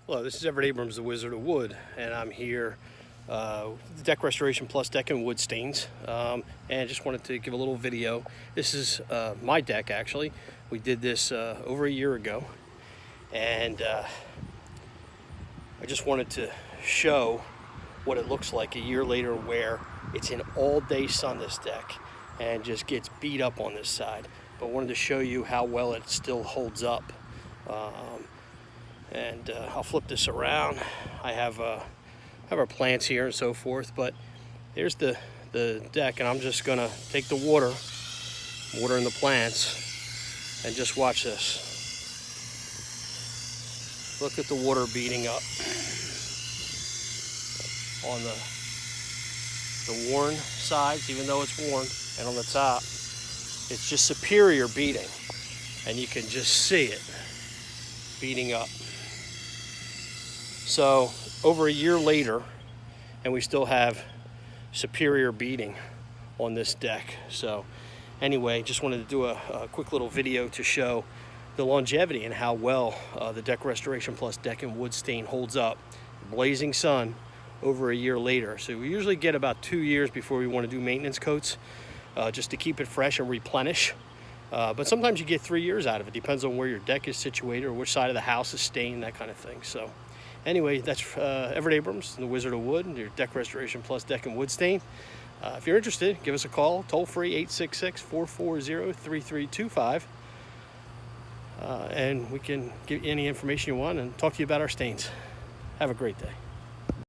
Hello, this is Everett Abrams, the Wizard of Wood, and I'm here with Deck Restoration Plus Deck and Wood Stains, and I just wanted to give a little video. This is my deck, actually. We did this over a year ago, and I just wanted to show what it looks like a year later, where it's in all-day sun, this deck, and just gets beat up on this side. But I wanted to show you how well it still holds up. I'll flip this around. I have our plants here and so forth, but here's the deck, and I'm just gonna take the water in the plants, and just watch this. Look at the water beating up on the worn sides, even though it's worn, and on the top it's just superior beating, and you can just see it beating up. So over a year later, and we still have superior beating on this deck. So anyway, just wanted to do a quick little video to show the longevity and how well the Deck Restoration Plus Deck and Wood Stain holds up. Blazing sun over a year later. So we usually get about 2 years before we want to do maintenance coats, just to keep it fresh and replenish. But sometimes you get 3 years out of it. Depends on where your deck is situated or which side of the house is stained, that kind of thing. So anyway, that's Everett Abrams, the Wizard of Wood, your Deck Restoration Plus Deck and Wood Stain. If you're interested, give us a call, toll free, 866-440-3325. And we can give you any information you want and talk to you about our stains. Have a great day.